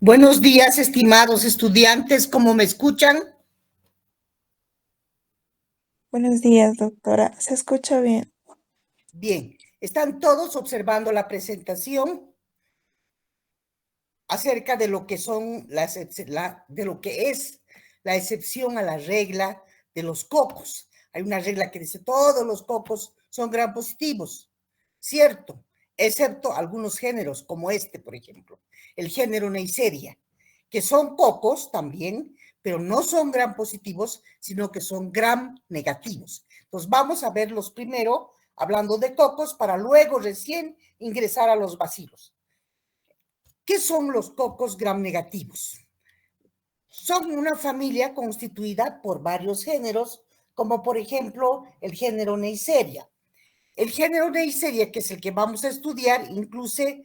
Buenos días, estimados estudiantes, ¿cómo me escuchan? Buenos días, doctora. ¿Se escucha bien? Bien, ¿están todos observando la presentación acerca de lo que son de lo que es la excepción a la regla de los cocos? Hay una regla que dice todos los cocos son gram positivos, cierto, excepto algunos géneros como este, por ejemplo, el género Neisseria, que son cocos también, pero no son gram positivos, sino que son gram negativos. Entonces vamos a verlos primero hablando de cocos para luego recién ingresar a los bacilos. ¿Qué son los cocos gram negativos? Son una familia constituida por varios géneros, como por ejemplo el género Neisseria. El género Neisseria, que es el que vamos a estudiar, incluye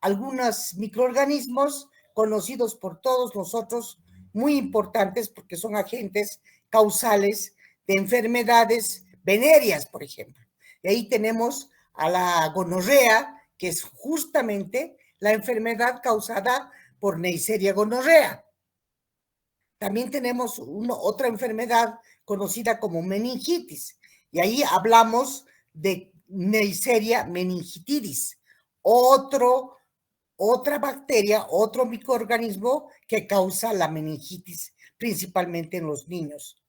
algunos microorganismos conocidos por todos nosotros, muy importantes porque son agentes causales de enfermedades venéreas, por ejemplo. Y ahí tenemos a la gonorrea, que es justamente la enfermedad causada por Neisseria gonorrea. También tenemos otra enfermedad conocida como meningitis, y ahí hablamos de Neisseria meningitidis, otra bacteria, otro microorganismo que causa la meningitis, principalmente en los niños.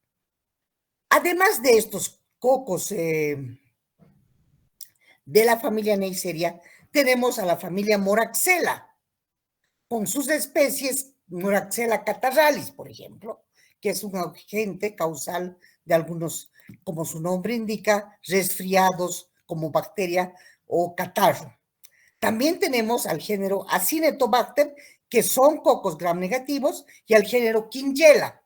Además de estos cocos de la familia Neisseria, tenemos a la familia Moraxella, con sus especies, Moraxella catarralis, por ejemplo, que es un agente causal de algunos, como su nombre indica, resfriados como bacteria o catarro. También tenemos al género Acinetobacter, que son cocos gram negativos, y al género Klebsiella.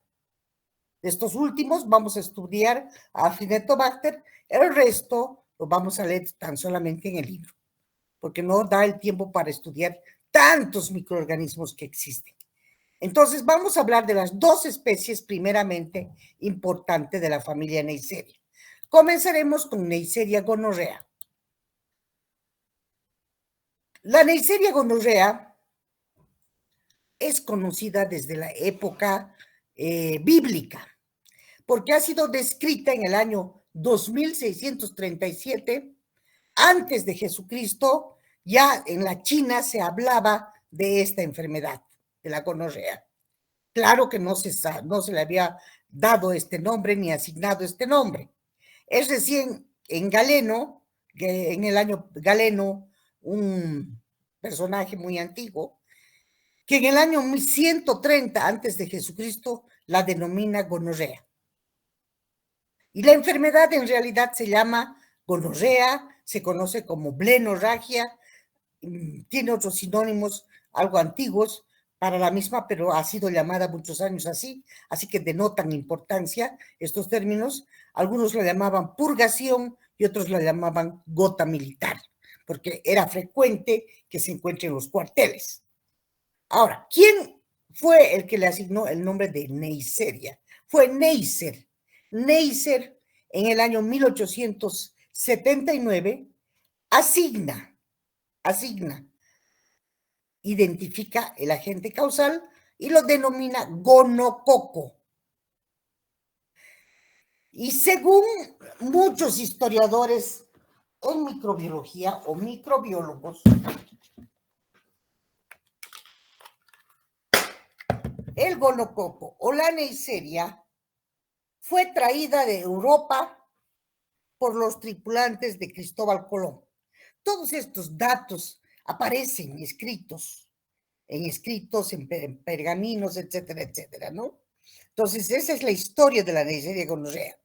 De estos últimos vamos a estudiar a Acinetobacter, el resto lo vamos a leer tan solamente en el libro, porque no da el tiempo para estudiar tantos microorganismos que existen. Entonces, vamos a hablar de las dos especies primeramente importantes de la familia Neisseria. Comenzaremos con Neisseria gonorrea. La Neisseria gonorrea es conocida desde la época bíblica, porque ha sido descrita en el año 2637 antes de Jesucristo. Ya en la China se hablaba de esta enfermedad, de la gonorrea. Claro que no se le había dado este nombre ni asignado este nombre. Es recién en Galeno, en el año Galeno, un personaje muy antiguo, que en el año 130 antes de Jesucristo la denomina gonorrea. Y la enfermedad en realidad se llama gonorrea, se conoce como blenorragia, tiene otros sinónimos algo antiguos para la misma, pero ha sido llamada muchos años así que denotan importancia estos términos. Algunos la llamaban purgación y otros la llamaban gota militar, porque era frecuente que se encuentre en los cuarteles. Ahora, ¿quién fue el que le asignó el nombre de Neisseria? Fue Neisser. Neisser, en el año 1879, asigna, identifica el agente causal y lo denomina gonococo. Y según muchos historiadores en microbiología o microbiólogos, el gonococo o la Neisseria fue traída de Europa por los tripulantes de Cristóbal Colón. Todos estos datos aparecen escritos, en pergaminos, etcétera, etcétera, ¿no? Entonces, esa es la historia de la Neisseria gonorrea.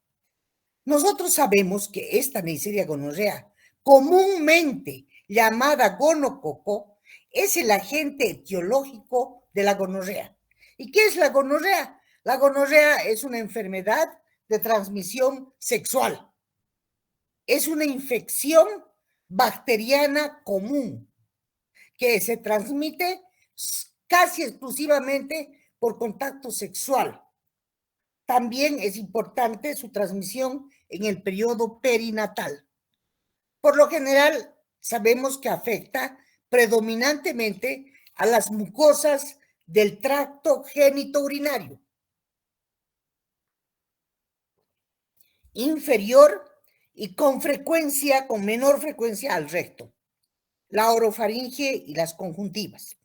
Nosotros sabemos que esta Neisseria gonorrea, comúnmente llamada gonococo, es el agente etiológico de la gonorrea. ¿Y qué es la gonorrea? La gonorrea es una enfermedad de transmisión sexual. Es una infección bacteriana común que se transmite casi exclusivamente por contacto sexual. También es importante su transmisión en el periodo perinatal. Por lo general, sabemos que afecta predominantemente a las mucosas del tracto genitourinario inferior y con menor frecuencia al recto, la orofaringe y las conjuntivas.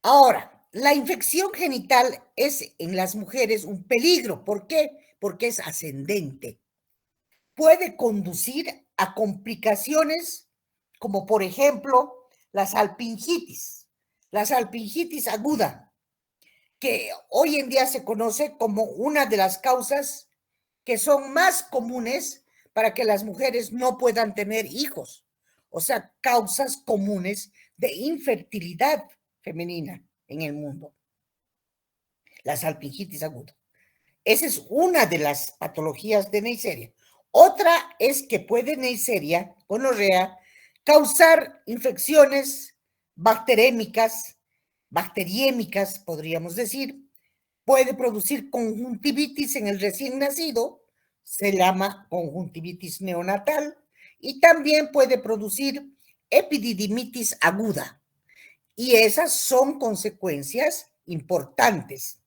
Ahora, la infección genital es en las mujeres un peligro. ¿Por qué? Porque es ascendente. Puede conducir a complicaciones como, por ejemplo, la salpingitis aguda, que hoy en día se conoce como una de las causas que son más comunes para que las mujeres no puedan tener hijos. O sea, causas comunes de infertilidad femenina en el mundo. La salpingitis aguda. Esa es una de las patologías de Neisseria. Otra es que puede Neisseria, gonorrea, causar infecciones bacteriémicas, podríamos decir. Puede producir conjuntivitis en el recién nacido, se llama conjuntivitis neonatal, y también puede producir epididimitis aguda. Y esas son consecuencias importantes,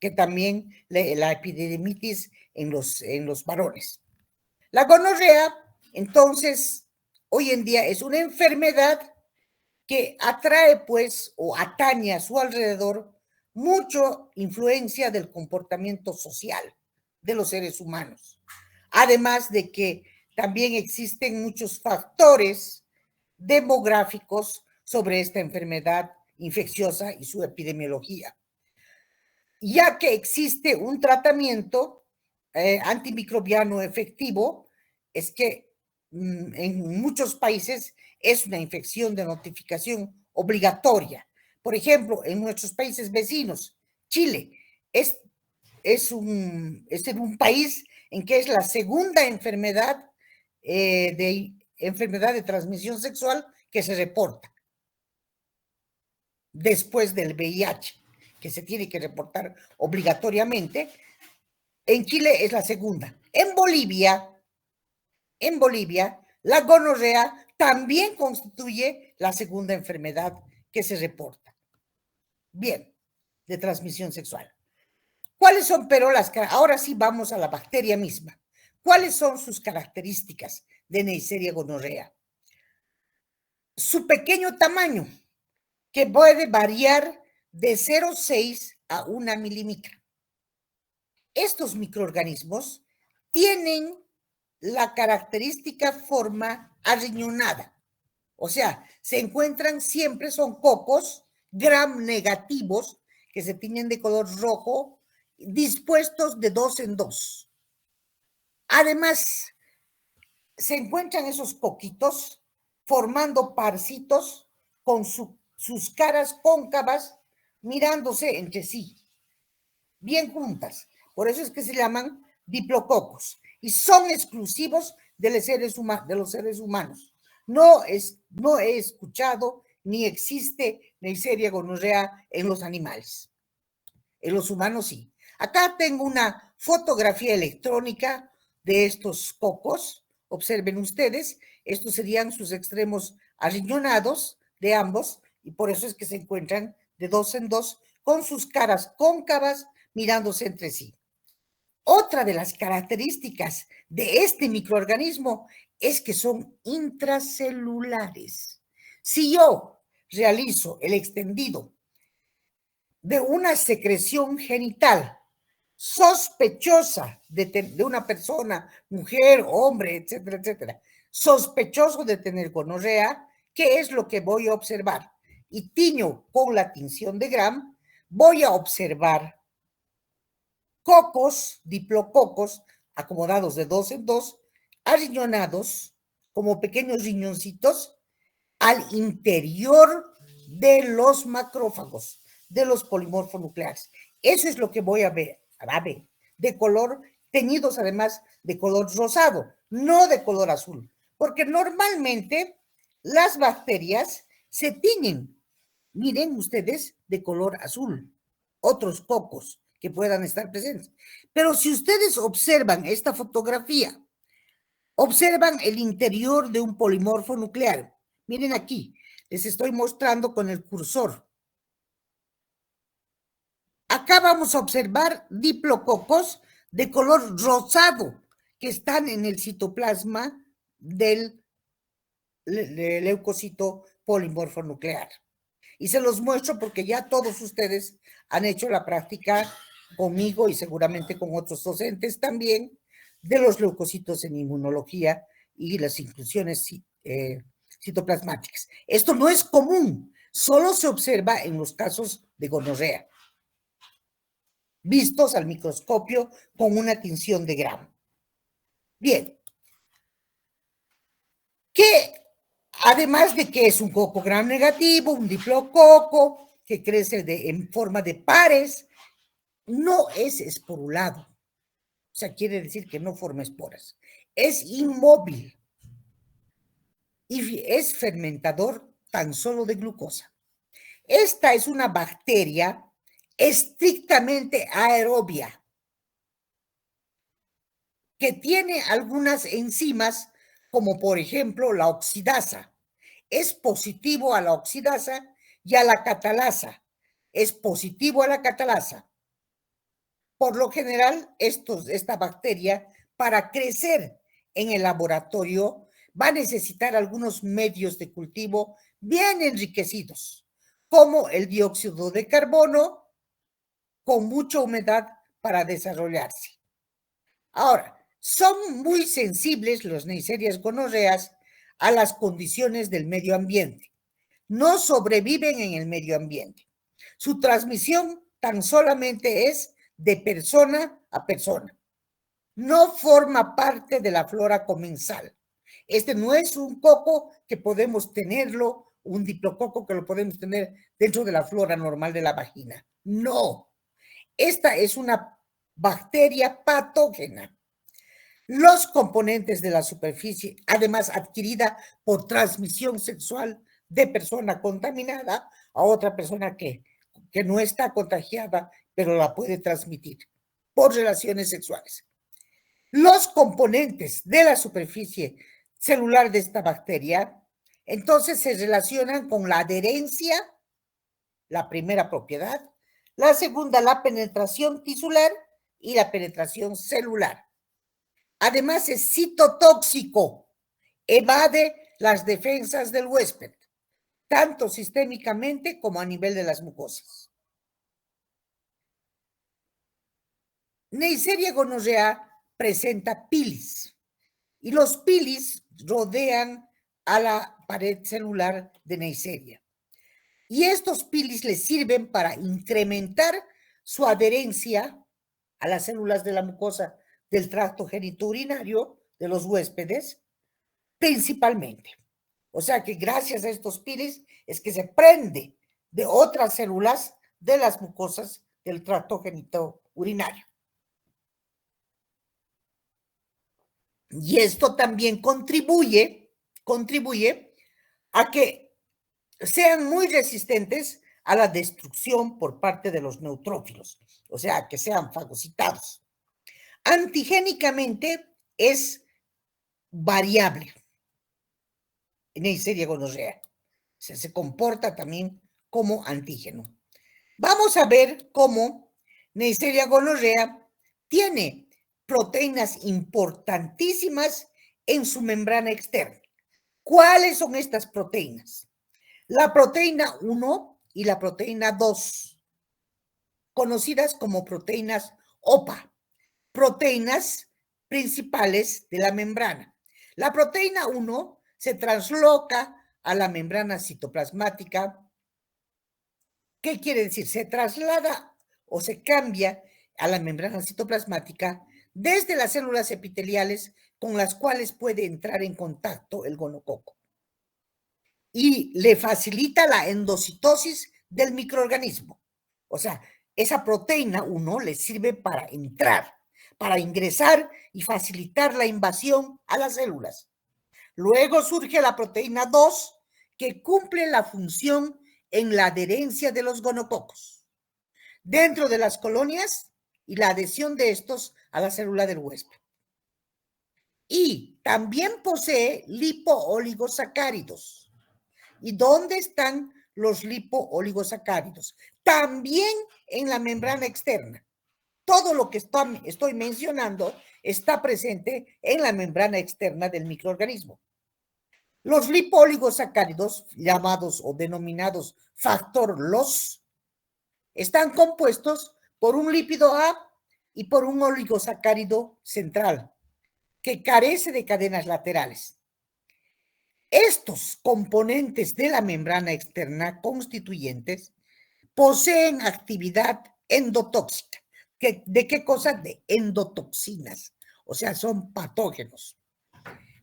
que también la epididimitis en los varones. La gonorrea, entonces, hoy en día es una enfermedad que atrae, pues, o atañe a su alrededor mucho influencia del comportamiento social de los seres humanos. Además de que también existen muchos factores demográficos sobre esta enfermedad infecciosa y su epidemiología. Ya que existe un tratamiento antimicrobiano efectivo, es que en muchos países es una infección de notificación obligatoria. Por ejemplo, en nuestros países vecinos, Chile es en un país en que es la segunda enfermedad de transmisión sexual que se reporta después del VIH, que se tiene que reportar obligatoriamente. En Chile es la segunda. En Bolivia, la gonorrea también constituye la segunda enfermedad que se reporta. Bien, de transmisión sexual. ¿Cuáles son, pero ahora sí vamos a la bacteria misma. ¿Cuáles son sus características de Neisseria gonorrea? Su pequeño tamaño, que puede variar de 0,6 a 1 milímetro. Estos microorganismos tienen la característica forma arriñonada. O sea, se encuentran siempre, son cocos gram negativos que se tiñen de color rojo, dispuestos de 2 en 2. Además, se encuentran esos coquitos formando parcitos con sus caras cóncavas mirándose entre sí, bien juntas. Por eso es que se llaman diplococos y son exclusivos de los seres humanos. No he escuchado ni existe Neisseria gonorrea en los animales. En los humanos sí. Acá tengo una fotografía electrónica de estos cocos. Observen ustedes, estos serían sus extremos arriñonados de ambos y por eso es que se encuentran de 2 en 2 con sus caras cóncavas mirándose entre sí. Otra de las características de este microorganismo es que son intracelulares. Si yo realizo el extendido de una secreción genital sospechosa de una persona, mujer, hombre, etcétera, etcétera, sospechoso de tener gonorrea, ¿qué es lo que voy a observar? Y tiño con la tinción de Gram, voy a observar cocos, diplococos, acomodados de 2 en 2, arriñonados como pequeños riñoncitos al interior de los macrófagos, de los polimorfonucleares. Eso es lo que voy a ver, de color, teñidos además de color rosado, no de color azul, porque normalmente las bacterias se tiñen, miren ustedes, de color azul, otros cocos que puedan estar presentes. Pero si ustedes observan esta fotografía, observan el interior de un polimorfo nuclear. Miren aquí, Les estoy mostrando con el cursor. Acá vamos a observar diplococos de color rosado que están en el citoplasma del leucocito polimorfo nuclear. Y se los muestro porque ya todos ustedes han hecho la práctica conmigo y seguramente con otros docentes también de los leucocitos en inmunología y las inclusiones citoplasmáticas. Esto no es común, solo se observa en los casos de gonorrea, vistos al microscopio con una tinción de gramo. Bien. Que además de que es un coco gram negativo, un diplococo que crece en forma de pares, no es esporulado. O sea, quiere decir que no forma esporas. Es inmóvil y es fermentador tan solo de glucosa. Esta es una bacteria estrictamente aerobia que tiene algunas enzimas, como por ejemplo la oxidasa. Es positivo a la oxidasa y a la catalasa. Es positivo a la catalasa. Por lo general, esta bacteria, para crecer en el laboratorio, va a necesitar algunos medios de cultivo bien enriquecidos, como el dióxido de carbono, con mucha humedad para desarrollarse. Ahora, son muy sensibles los Neisseria gonorreas a las condiciones del medio ambiente. No sobreviven en el medio ambiente. Su transmisión tan solamente es de persona a persona. No forma parte de la flora comensal. Este no es un coco que podemos tenerlo, un diplococo que lo podemos tener dentro de la flora normal de la vagina. No. Esta es una bacteria patógena. Los componentes de la superficie, además adquirida por transmisión sexual de persona contaminada a otra persona que no está contagiada, pero la puede transmitir por relaciones sexuales. Los componentes de la superficie celular de esta bacteria, entonces se relacionan con la adherencia, la primera propiedad, la segunda, la penetración tisular y la penetración celular. Además, es citotóxico, evade las defensas del huésped, tanto sistémicamente como a nivel de las mucosas. Neisseria gonorrea presenta pilis y los pilis rodean a la pared celular de Neisseria. Y estos pilis les sirven para incrementar su adherencia a las células de la mucosa del tracto genitourinario de los huéspedes, principalmente. O sea que gracias a estos pilis es que se prende de otras células de las mucosas del tracto genitourinario. Y esto también contribuye a que sean muy resistentes a la destrucción por parte de los neutrófilos, o sea, que sean fagocitados. Antigénicamente es variable. Neisseria gonorrea. Se comporta también como antígeno. Vamos a ver cómo Neisseria gonorrea tiene proteínas importantísimas en su membrana externa. ¿Cuáles son estas proteínas? La proteína 1 y la proteína 2, conocidas como proteínas OPA, proteínas principales de la membrana. La proteína 1 se transloca a la membrana citoplasmática. ¿Qué quiere decir? Se traslada o se cambia a la membrana citoplasmática desde las células epiteliales con las cuales puede entrar en contacto el gonococo. Y le facilita la endocitosis del microorganismo. O sea, esa proteína 1 le sirve para entrar, para ingresar y facilitar la invasión a las células. Luego surge la proteína 2, que cumple la función en la adherencia de los gonococos dentro de las colonias y la adhesión de estos a la célula del huésped. Y también posee lipooligosacáridos, ¿Y dónde están los lipo-oligosacáridos? También en la membrana externa. Todo lo que estoy mencionando está presente en la membrana externa del microorganismo. Los lipo-oligosacáridos, llamados o denominados factor LOS, están compuestos por un lípido A y por un oligosacárido central, que carece de cadenas laterales. Estos componentes de la membrana externa constituyentes poseen actividad endotóxica. ¿De qué cosa? De endotoxinas, o sea, son patógenos.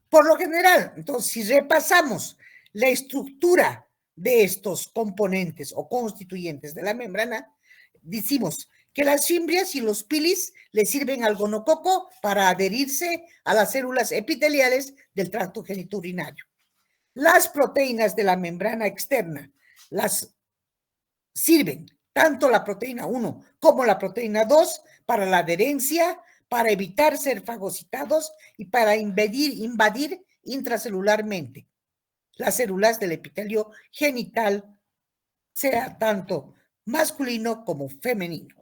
Por lo general, entonces, si repasamos la estructura de estos componentes o constituyentes de la membrana, decimos que las fimbrias y los pilis le sirven al gonococo para adherirse a las células epiteliales del tracto genitourinario. Las proteínas de la membrana externa las sirven tanto la proteína 1 como la proteína 2 para la adherencia, para evitar ser fagocitados y para invadir intracelularmente las células del epitelio genital, sea tanto masculino como femenino.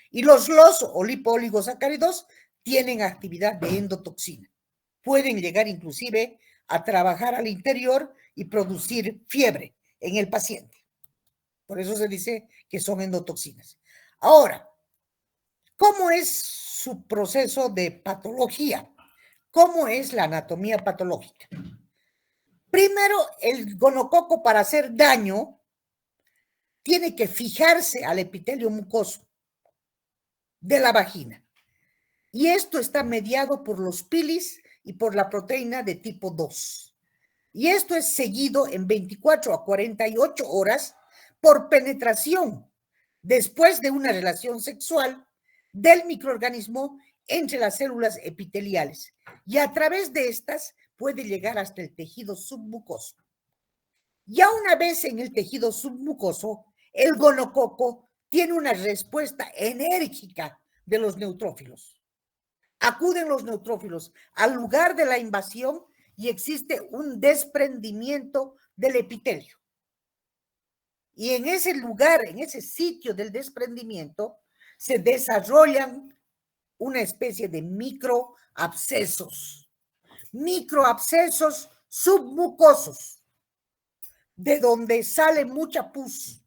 Y los o lipo-oligosacáridos tienen actividad de endotoxina. Pueden llegar inclusive a trabajar al interior y producir fiebre en el paciente. Por eso se dice que son endotoxinas. Ahora, ¿cómo es su proceso de patología? ¿Cómo es la anatomía patológica? Primero, el gonococo, para hacer daño, tiene que fijarse al epitelio mucoso de la vagina. Y esto está mediado por los pilis y por la proteína de tipo 2. Y esto es seguido en 24 a 48 horas por penetración después de una relación sexual del microorganismo entre las células epiteliales. Y a través de estas puede llegar hasta el tejido submucoso. Ya una vez en el tejido submucoso, el gonococo tiene una respuesta enérgica de los neutrófilos. Acuden los neutrófilos al lugar de la invasión y existe un desprendimiento del epitelio. Y en ese lugar, en ese sitio del desprendimiento, se desarrollan una especie de microabscesos submucosos, de donde sale mucha pus.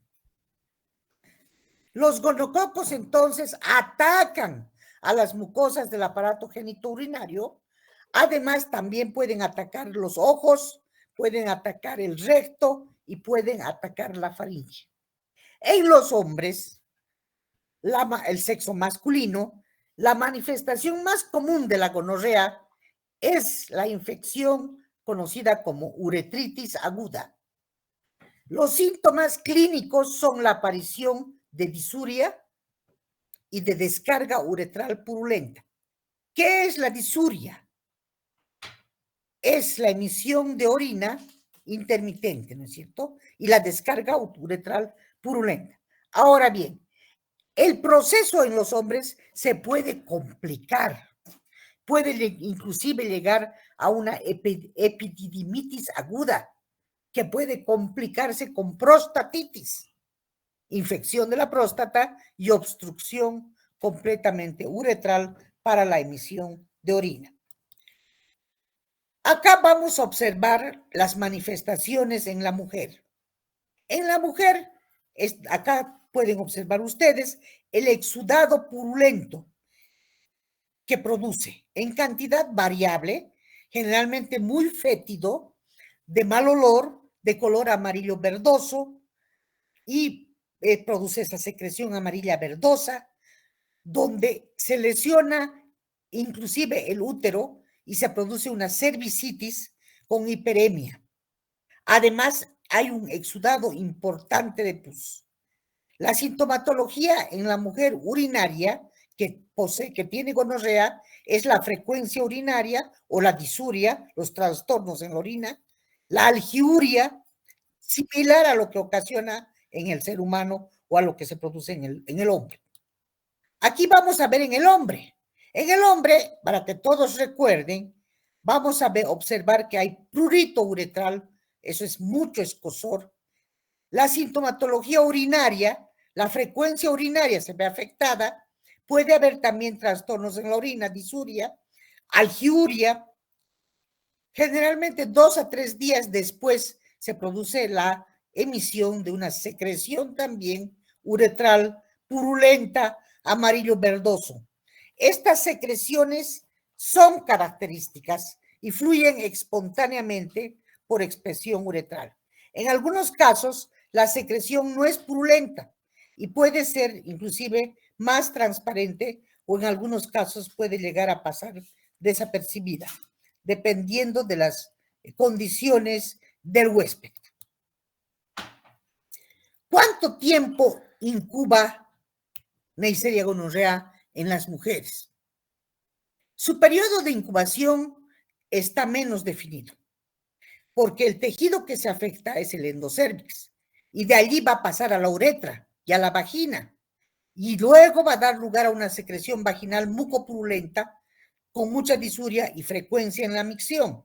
Los gonococos entonces atacan a las mucosas del aparato genitourinario. Además, también pueden atacar los ojos, pueden atacar el recto y pueden atacar la faringe. En los hombres, el sexo masculino, la manifestación más común de la gonorrea es la infección conocida como uretritis aguda. Los síntomas clínicos son la aparición de disuria y de descarga uretral purulenta. ¿Qué es la disuria? Es la emisión de orina intermitente, ¿no es cierto? Y la descarga uretral purulenta. Ahora bien, el proceso en los hombres se puede complicar. Puede inclusive llegar a una epididimitis aguda, que puede complicarse con prostatitis, infección de la próstata y obstrucción completamente uretral para la emisión de orina. Acá vamos a observar las manifestaciones en la mujer. En la mujer, acá pueden observar ustedes el exudado purulento que produce en cantidad variable, generalmente muy fétido, de mal olor, de color amarillo verdoso, y produce esa secreción amarilla verdosa, donde se lesiona inclusive el útero y se produce una cervicitis con hiperemia. Además, hay un exudado importante de pus. La sintomatología en la mujer urinaria que tiene gonorrea es la frecuencia urinaria o la disuria, los trastornos en la orina, la algiuria, similar a lo que ocasiona en el ser humano o a lo que se produce en el hombre. Aquí vamos a ver en el hombre. En el hombre, para que todos recuerden, vamos a observar que hay prurito uretral eso es mucho escozor. La sintomatología urinaria, la frecuencia urinaria se ve afectada. Puede haber también trastornos en la orina, disuria, algiuria. Generalmente 2 a 3 días después se produce la emisión de una secreción también uretral purulenta, amarillo verdoso. Estas secreciones son características y fluyen espontáneamente por expresión uretral. En algunos casos, la secreción no es purulenta y puede ser inclusive más transparente o en algunos casos puede llegar a pasar desapercibida, dependiendo de las condiciones del huésped. ¿Cuánto tiempo incuba Neisseria gonorrea en las mujeres? Su periodo de incubación está menos definido, porque el tejido que se afecta es el endocérvix, y de allí va a pasar a la uretra y a la vagina, y luego va a dar lugar a una secreción vaginal mucopurulenta con mucha disuria y frecuencia en la micción.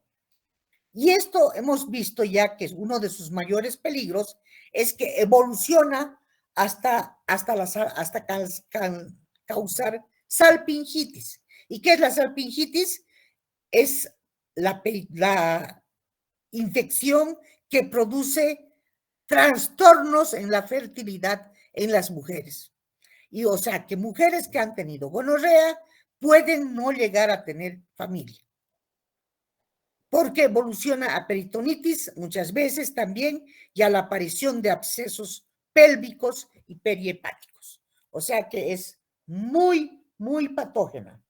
Y esto hemos visto ya que uno de sus mayores peligros es que evoluciona hasta causar salpingitis. ¿Y qué es la salpingitis? Es la infección que produce trastornos en la fertilidad en las mujeres. Y o sea que mujeres que han tenido gonorrea pueden no llegar a tener familia, porque evoluciona a peritonitis muchas veces también y a la aparición de abscesos pélvicos y perihepáticos. O sea que es muy, muy patógena.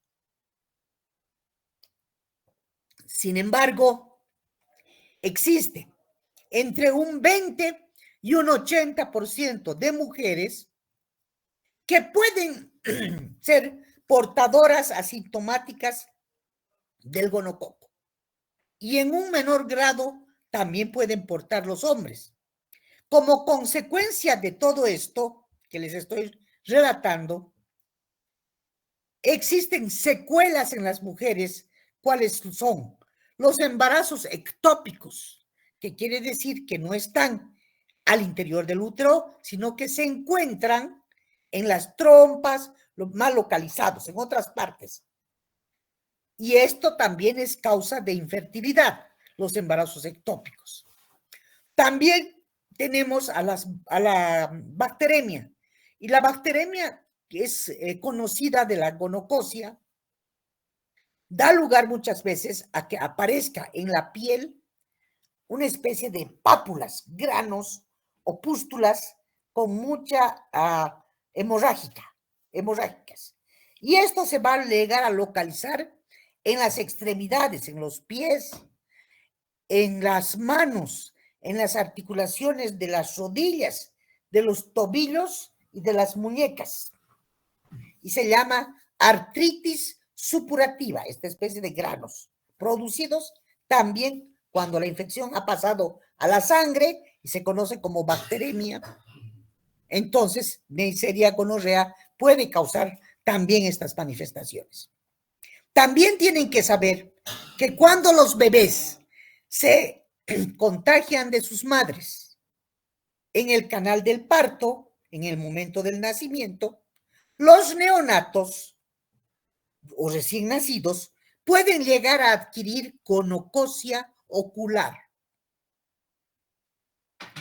Sin embargo, existe entre un 20 y un 80% de mujeres que pueden ser portadoras asintomáticas del gonococo. Y en un menor grado también pueden portar los hombres. Como consecuencia de todo esto que les estoy relatando, existen secuelas en las mujeres. ¿Cuáles son? Los embarazos ectópicos, que quiere decir que no están al interior del útero, sino que se encuentran en las trompas, más localizados, en otras partes. Y esto también es causa de infertilidad, los embarazos ectópicos. También tenemos a la bacteremia. Y la bacteremia, que es conocida de la gonocosia, da lugar muchas veces a que aparezca en la piel una especie de pápulas, granos o pústulas con mucha hemorrágicas. Y esto se va a llegar a localizar en las extremidades, en los pies, en las manos, en las articulaciones de las rodillas, de los tobillos y de las muñecas. Y se llama artritis supurativa, esta especie de granos producidos también cuando la infección ha pasado a la sangre y se conoce como bacteremia. Entonces, Neisseria gonorrea puede causar también estas manifestaciones. También tienen que saber que cuando los bebés se contagian de sus madres en el canal del parto, en el momento del nacimiento, los neonatos o recién nacidos pueden llegar a adquirir gonocosia ocular.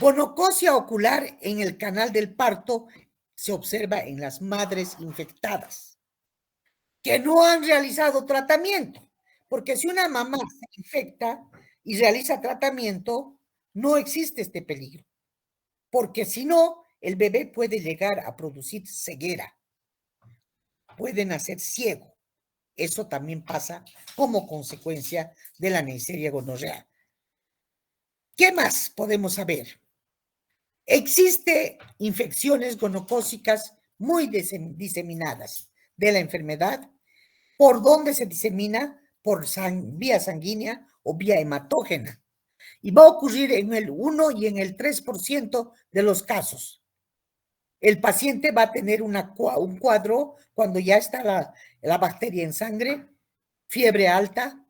Gonocosia ocular en el canal del parto se observa en las madres infectadas que no han realizado tratamiento, porque si una mamá se infecta y realiza tratamiento, no existe este peligro, porque si no, el bebé puede llegar a producir ceguera, puede nacer ciego. Eso también pasa como consecuencia de la Neisseria gonorrea. ¿Qué más podemos saber? Existen infecciones gonocócicas muy diseminadas de la enfermedad. ¿Por dónde se disemina? Por vía sanguínea o vía hematógena. Y va a ocurrir en el 1 y en el 3% de los casos. El paciente va a tener un cuadro cuando ya está la bacteria en sangre, fiebre alta,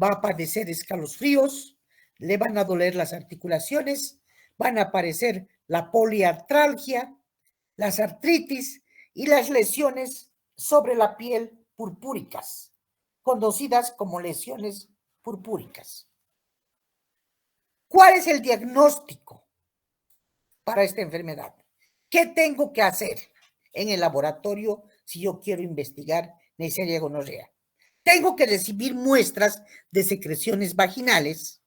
va a padecer escalofríos, le van a doler las articulaciones, van a aparecer la poliartralgia, las artritis y las lesiones sobre la piel purpúricas, conocidas como lesiones purpúricas. ¿Cuál es el diagnóstico para esta enfermedad? ¿Qué tengo que hacer en el laboratorio si yo quiero investigar Neisseria gonorrea? Tengo que recibir muestras de secreciones vaginales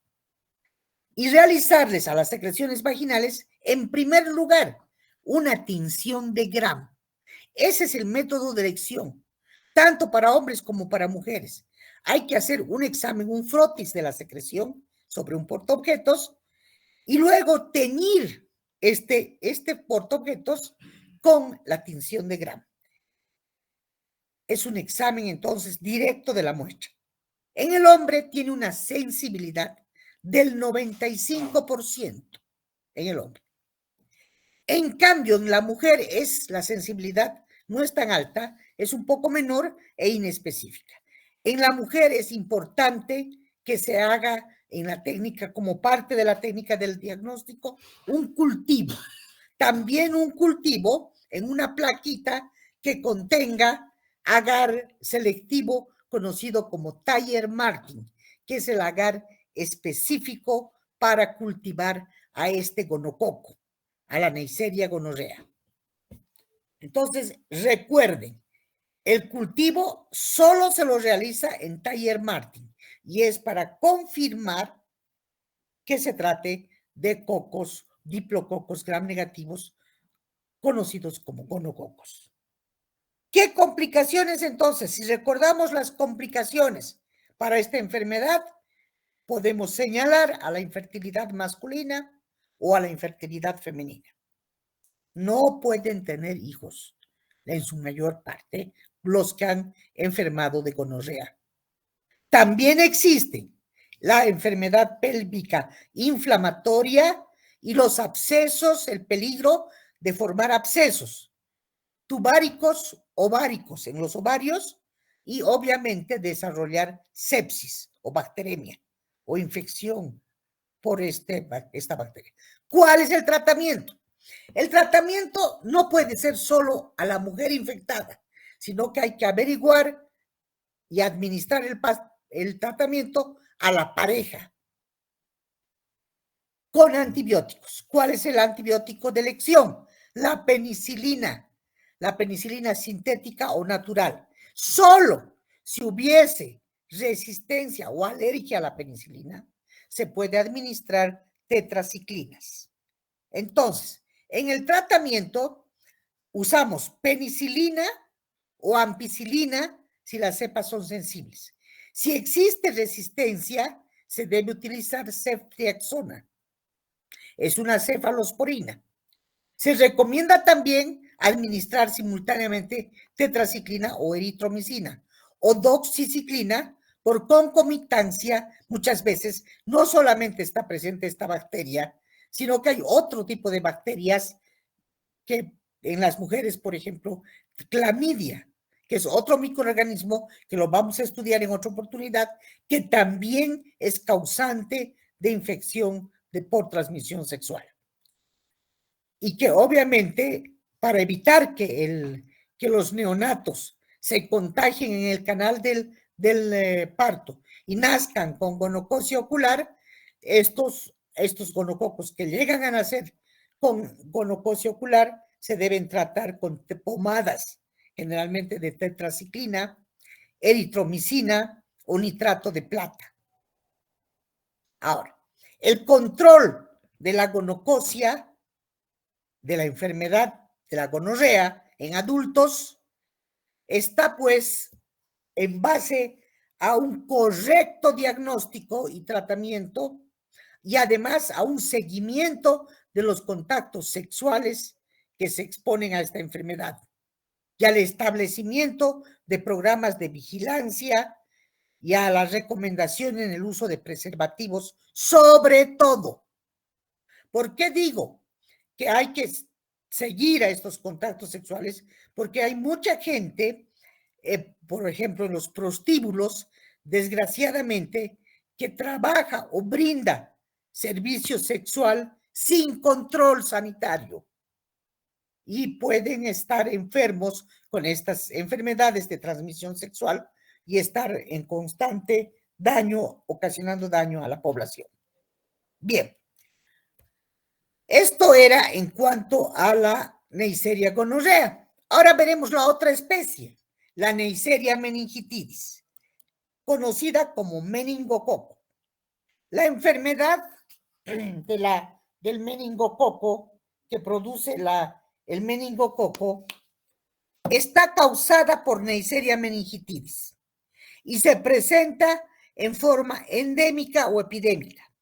y realizarles a las secreciones vaginales, en primer lugar, una tinción de Gram. Ese es el método de elección, tanto para hombres como para mujeres. Hay que hacer un examen, un frotis de la secreción sobre un portaobjetos y luego teñir este portaobjetos con la tinción de Gram. Es un examen entonces directo de la muestra. En el hombre tiene una sensibilidad del 95% en el hombre. En cambio, en la mujer la sensibilidad no es tan alta, es un poco menor e inespecífica. En la mujer es importante que se haga en la técnica, como parte de la técnica del diagnóstico, un cultivo. También un cultivo en una plaquita que contenga agar selectivo conocido como Thayer-Martin, que es el agar específico para cultivar a este gonococo, a la Neisseria gonorrea. Entonces, recuerden, el cultivo solo se lo realiza en Thayer-Martin y es para confirmar que se trate de cocos, diplococos gram negativos, conocidos como gonococos. ¿Qué complicaciones entonces? Si recordamos las complicaciones para esta enfermedad, podemos señalar a la infertilidad masculina o a la infertilidad femenina. No pueden tener hijos, en su mayor parte, los que han enfermado de gonorrea. También existe la enfermedad pélvica inflamatoria y los abscesos, el peligro de formar abscesos tubáricos, ováricos en los ovarios y obviamente desarrollar sepsis o bacteremia o infección por esta bacteria. ¿Cuál es el tratamiento? El tratamiento no puede ser solo a la mujer infectada, sino que hay que averiguar y administrar el tratamiento a la pareja con antibióticos. ¿Cuál es el antibiótico de elección? La penicilina sintética o natural. Solo si hubiese resistencia o alergia a la penicilina, se puede administrar tetraciclinas. Entonces, en el tratamiento usamos penicilina o ampicilina si las cepas son sensibles. Si existe resistencia, se debe utilizar ceftriaxona. Es una cefalosporina. Se recomienda también administrar simultáneamente tetraciclina o eritromicina o doxiciclina por concomitancia. Muchas veces no solamente está presente esta bacteria, sino que hay otro tipo de bacterias que en las mujeres, por ejemplo, clamidia, que es otro microorganismo que lo vamos a estudiar en otra oportunidad, que también es causante de infección por transmisión sexual. Y que obviamente para evitar que los neonatos se contagien en el canal del parto y nazcan con gonococia ocular, estos gonococos que llegan a nacer con gonococia ocular se deben tratar con pomadas, generalmente de tetraciclina, eritromicina o nitrato de plata. Ahora, el control de la gonococia, de la enfermedad de la gonorrea en adultos, está pues en base a un correcto diagnóstico y tratamiento y además a un seguimiento de los contactos sexuales que se exponen a esta enfermedad y al establecimiento de programas de vigilancia y a la recomendación en el uso de preservativos, sobre todo. ¿Por qué digo que hay que seguir a estos contactos sexuales? Porque hay mucha gente, por ejemplo, en los prostíbulos, desgraciadamente, que trabaja o brinda servicio sexual sin control sanitario y pueden estar enfermos con estas enfermedades de transmisión sexual y estar en constante daño, ocasionando daño a la población. Bien, esto era en cuanto a la Neisseria gonorrea. Ahora veremos la otra especie, la Neisseria meningitidis, conocida como meningococo. La enfermedad del meningococo que produce el meningococo está causada por Neisseria meningitidis y se presenta en forma endémica o epidémica.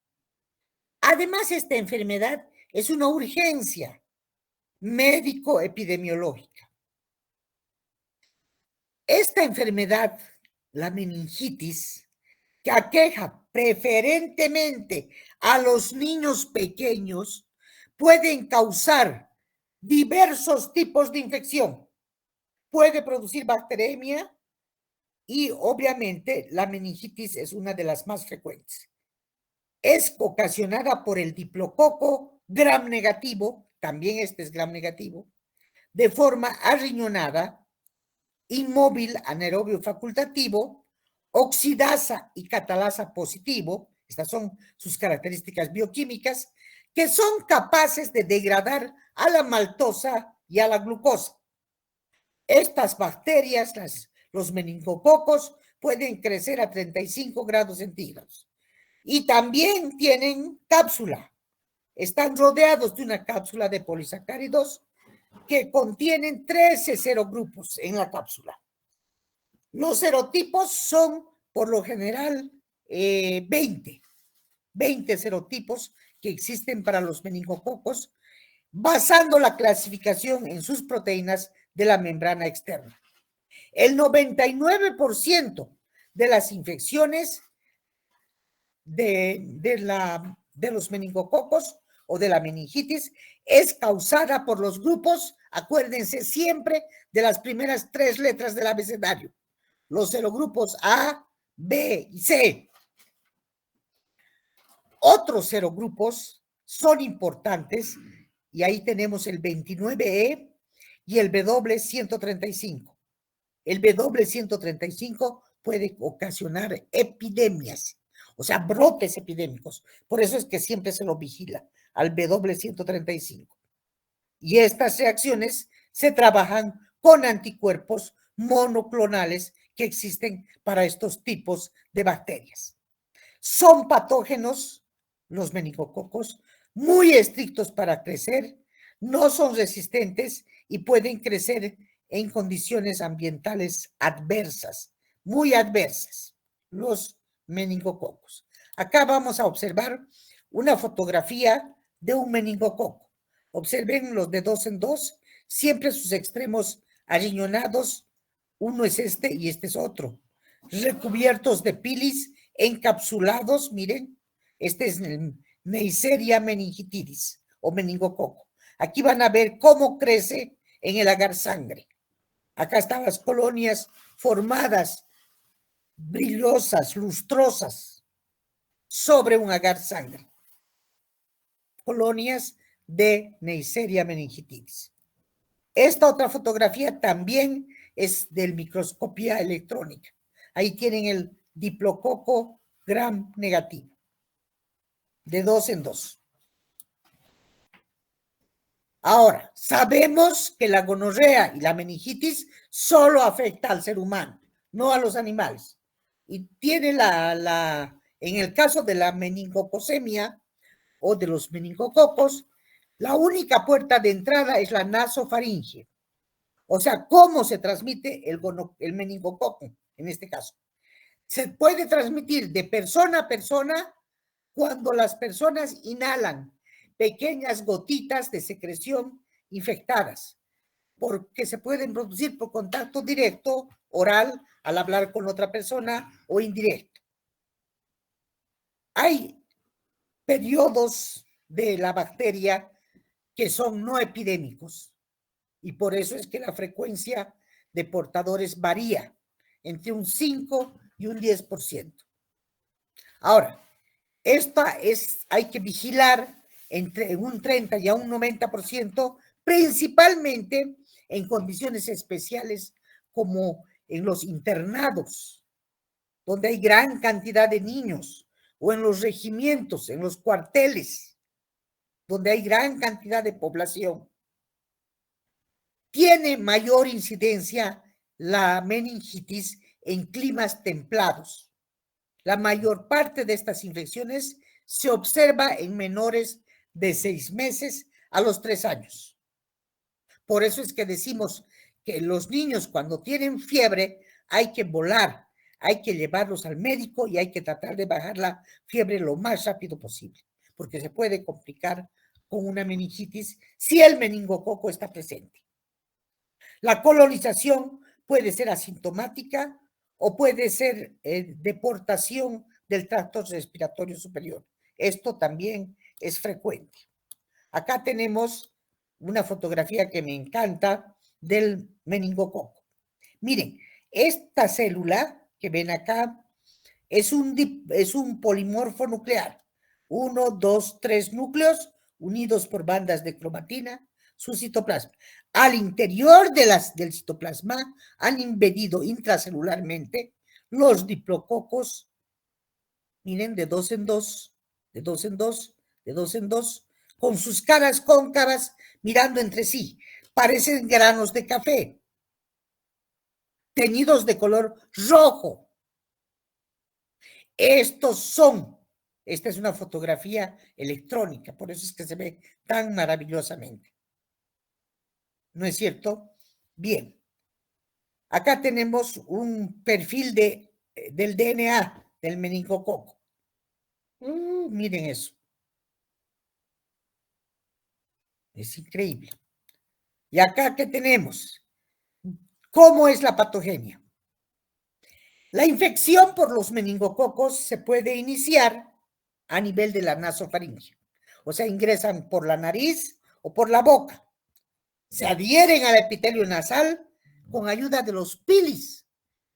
Además, esta enfermedad es una urgencia médico-epidemiológica. Esta enfermedad, la meningitis, que aqueja preferentemente a los niños pequeños, pueden causar diversos tipos de infección. Puede producir bacteremia y obviamente la meningitis es una de las más frecuentes. Es ocasionada por el diplococo gram negativo, también este es gram negativo, de forma arriñonada, inmóvil anaerobio facultativo, oxidasa y catalasa positivo, estas son sus características bioquímicas, que son capaces de degradar a la maltosa y a la glucosa. Estas bacterias, los meningococos, pueden crecer a 35 grados centígrados. Y también tienen cápsula. Están rodeados de una cápsula de polisacáridos que contienen 13 serogrupos en la cápsula. Los serotipos son, por lo general, 20 serotipos que existen para los meningococos, basando la clasificación en sus proteínas de la membrana externa. El 99% de las infecciones de los meningococos o de la meningitis es causada por los grupos, acuérdense siempre de las primeras 3 letras del abecedario, los serogrupos A, B y C. Otros serogrupos son importantes y ahí tenemos el 29E y el W135. El W135 puede ocasionar epidemias, o sea, brotes epidémicos. Por eso es que siempre se lo vigila al W135. Y estas reacciones se trabajan con anticuerpos monoclonales que existen para estos tipos de bacterias. Son patógenos, los meningococos, muy estrictos para crecer, no son resistentes y pueden crecer en condiciones ambientales adversas, muy adversas, los meningococos. Acá vamos a observar una fotografía de un meningococo. Observen los de 2 en 2, siempre sus extremos arriñonados, uno es este y este es otro, recubiertos de pilis, encapsulados, miren, este es el Neisseria meningitidis o meningococo. Aquí van a ver cómo crece en el agar sangre. Acá están las colonias formadas, brillosas, lustrosas, sobre un agar sangre. Colonias de Neisseria meningitidis. Esta otra fotografía también es del microscopía electrónica. Ahí tienen el diplococo gram negativo, de 2 en 2. Ahora, sabemos que la gonorrea y la meningitis solo afecta al ser humano, no a los animales. Y tiene en el caso de la meningocosemia o de los meningococos, la única puerta de entrada es la nasofaringe. O sea, ¿cómo se transmite el meningococo en este caso? Se puede transmitir de persona a persona cuando las personas inhalan pequeñas gotitas de secreción infectadas, porque se pueden producir por contacto directo, oral, al hablar con otra persona o indirecto. Hay periodos de la bacteria que son no epidémicos y por eso es que la frecuencia de portadores varía entre un 5 y un 10%. Ahora, hay que vigilar en un 30 y a un 90%, principalmente en condiciones especiales como en los internados, donde hay gran cantidad de niños, o en los regimientos, en los cuarteles, donde hay gran cantidad de población. Tiene mayor incidencia la meningitis en climas templados. La mayor parte de estas infecciones se observa en menores de 6 meses a los 3 años. Por eso es que decimos que los niños cuando tienen fiebre hay que volar, hay que llevarlos al médico y hay que tratar de bajar la fiebre lo más rápido posible, porque se puede complicar con una meningitis si el meningococo está presente. La colonización puede ser asintomática o puede ser deportación del tracto respiratorio superior. Esto también es frecuente. Acá tenemos una fotografía que me encanta del meningococo. Miren, esta célula que ven acá es un polimorfo nuclear. 1, 2, 3 núcleos unidos por bandas de cromatina, su citoplasma. Al interior del citoplasma han embedido intracelularmente los diplococos, miren, de 2 en 2, de 2 en 2, de 2 en 2, con sus caras cóncavas mirando entre sí. Parecen granos de café, teñidos de color rojo. Esta es una fotografía electrónica, por eso es que se ve tan maravillosamente. ¿No es cierto? Bien. Acá tenemos un perfil del DNA del meningococo. Miren eso. Es increíble. Y acá, ¿qué tenemos? ¿Cómo es la patogenia? La infección por los meningococos se puede iniciar a nivel de la nasofaringe. O sea, ingresan por la nariz o por la boca. Se adhieren al epitelio nasal con ayuda de los pilis.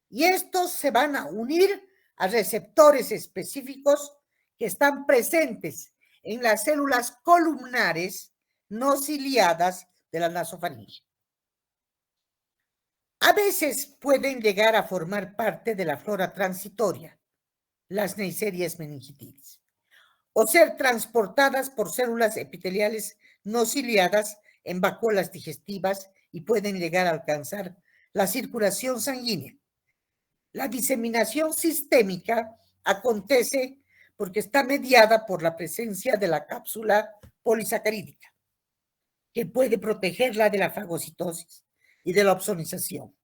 Y estos se van a unir a receptores específicos que están presentes en las células columnares no ciliadas de la nasofaringe. A veces pueden llegar a formar parte de la flora transitoria, las Neisseria meningitidis, o ser transportadas por células epiteliales no ciliadas en vacuolas digestivas y pueden llegar a alcanzar la circulación sanguínea. La diseminación sistémica acontece porque está mediada por la presencia de la cápsula polisacarídica, que puede protegerla de la fagocitosis y de la opsonización.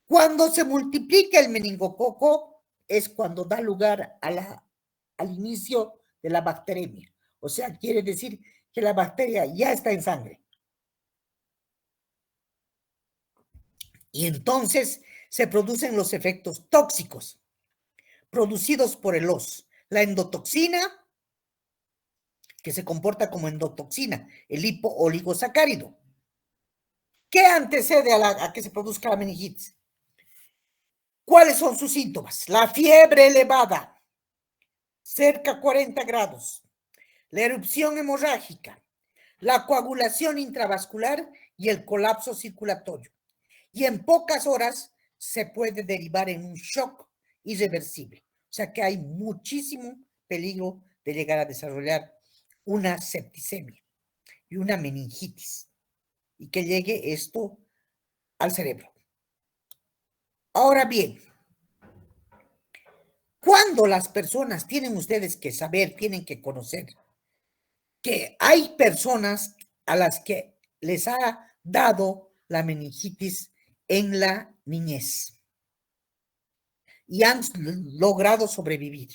Cuando se multiplica el meningococo es cuando da lugar al inicio de la bacteremia. O sea, quiere decir que la bacteria ya está en sangre. Y entonces se producen los efectos tóxicos producidos por el os. La endotoxina, que se comporta como endotoxina, el hipooligosacárido. ¿Qué antecede a que se produzca la meningitis? ¿Cuáles son sus síntomas? La fiebre elevada, cerca a 40 grados, la erupción hemorrágica, la coagulación intravascular y el colapso circulatorio. Y en pocas horas se puede derivar en un shock irreversible. O sea que hay muchísimo peligro de llegar a desarrollar una septicemia y una meningitis y que llegue esto al cerebro. Ahora bien, cuando las personas tienen ustedes que saber, tienen que conocer que hay personas a las que les ha dado la meningitis en la niñez y han logrado sobrevivir.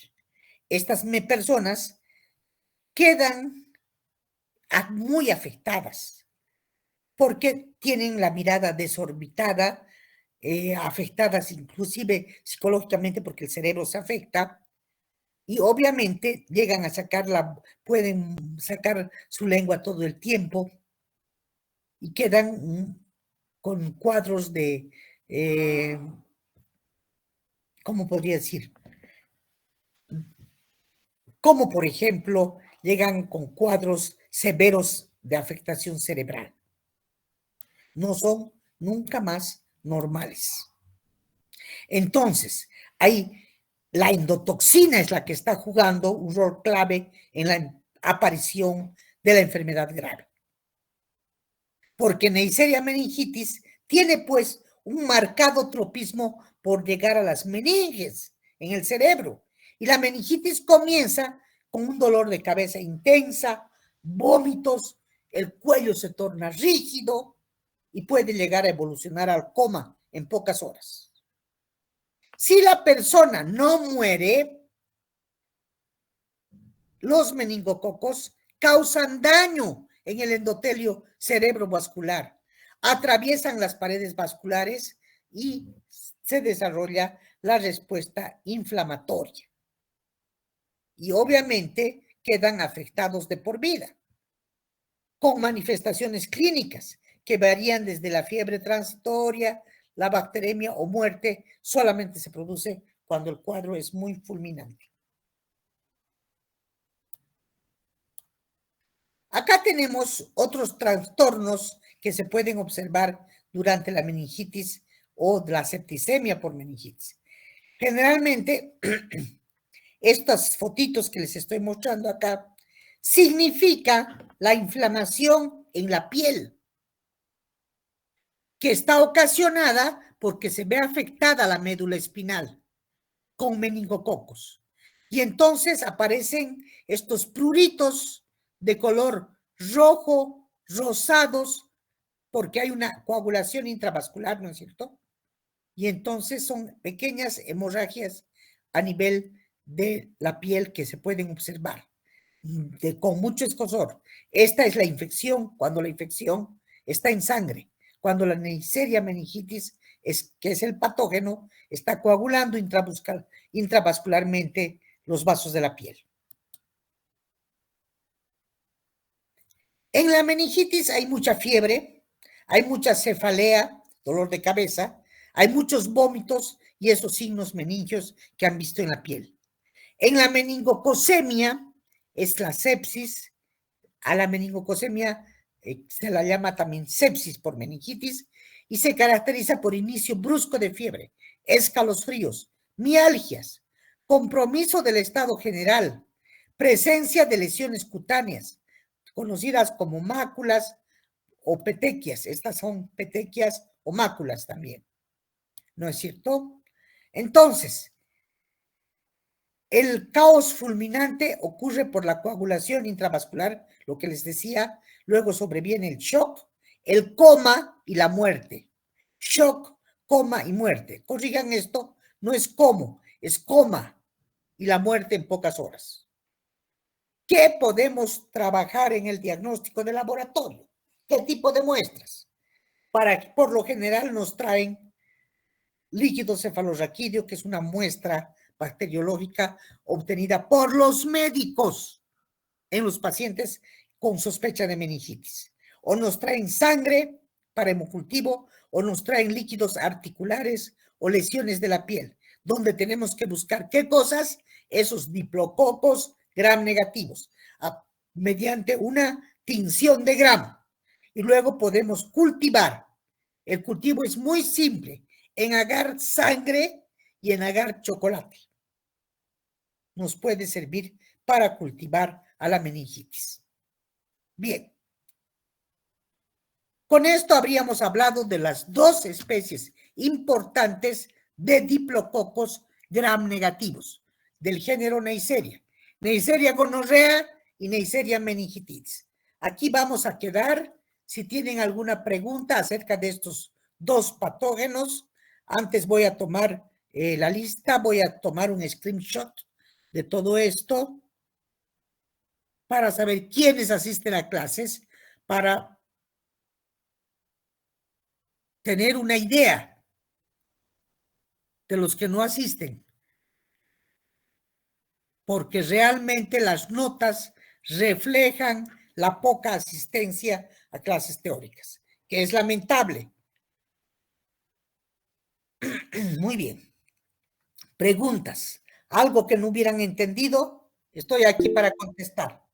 Estas personas quedan muy afectadas porque tienen la mirada desorbitada, afectadas inclusive psicológicamente porque el cerebro se afecta y obviamente llegan a pueden sacar su lengua todo el tiempo y quedan con cuadros de, ¿cómo podría decir? como por ejemplo llegan con cuadros severos de afectación cerebral. No son nunca más normales. Entonces, la endotoxina es la que está jugando un rol clave en la aparición de la enfermedad grave. Porque Neisseria meningitis tiene pues un marcado tropismo por llegar a las meninges en el cerebro. Y la meningitis comienza con un dolor de cabeza intensa, vómitos, el cuello se torna rígido y puede llegar a evolucionar al coma en pocas horas. Si la persona no muere, los meningococos causan daño en el endotelio cerebrovascular, atraviesan las paredes vasculares y se desarrolla la respuesta inflamatoria. Y obviamente quedan afectados de por vida, con manifestaciones clínicas que varían desde la fiebre transitoria, la bacteremia o muerte, solamente se produce cuando el cuadro es muy fulminante. Acá tenemos otros trastornos que se pueden observar durante la meningitis o la septicemia por meningitis. Generalmente, estas fotitos que les estoy mostrando acá significa la inflamación en la piel, que está ocasionada porque se ve afectada la médula espinal con meningococos. Y entonces aparecen estos pruritos de color rojo, rosados, porque hay una coagulación intravascular, ¿no es cierto? Y entonces son pequeñas hemorragias a nivel de la piel que se pueden observar, con mucho escosor. Esta es la infección, cuando la infección está en sangre. Cuando la Neisseria meningitis, que es el patógeno, está coagulando intravascularmente los vasos de la piel. En la meningitis hay mucha fiebre, hay mucha cefalea, dolor de cabeza, hay muchos vómitos y esos signos meningios que han visto en la piel. En la meningocosemia es la sepsis. A la meningocosemia se la llama también sepsis por meningitis y se caracteriza por inicio brusco de fiebre, escalofríos, mialgias, compromiso del estado general, presencia de lesiones cutáneas, conocidas como máculas o petequias. Estas son petequias o máculas también. ¿No es cierto? Entonces, el caos fulminante ocurre por la coagulación intravascular, lo que les decía, luego sobreviene el shock, el coma y la muerte. Shock, coma y muerte. Corrijan esto, no es como, es coma y la muerte en pocas horas. ¿Qué podemos trabajar en el diagnóstico de laboratorio? ¿Qué tipo de muestras? Por lo general nos traen líquido cefalorraquídeo, que es una muestra bacteriológica obtenida por los médicos en los pacientes con sospecha de meningitis. O nos traen sangre para hemocultivo, o nos traen líquidos articulares o lesiones de la piel, donde tenemos que buscar qué cosas, esos diplococos gram negativos, mediante una tinción de gram. Y luego podemos cultivar. El cultivo es muy simple, en agar sangre y en agar chocolate. Nos puede servir para cultivar a la meningitis. Bien. Con esto habríamos hablado de las dos especies importantes de diplococos gram negativos del género Neisseria. Neisseria gonorrea y Neisseria meningitis. Aquí vamos a quedar. Si tienen alguna pregunta acerca de estos dos patógenos, antes voy a tomar la lista, voy a tomar un screenshot de todo esto para saber quiénes asisten a clases, para tener una idea de los que no asisten, porque realmente las notas reflejan la poca asistencia a clases teóricas, que es lamentable. Muy bien. Preguntas. ¿Algo que no hubieran entendido? Estoy aquí para contestar.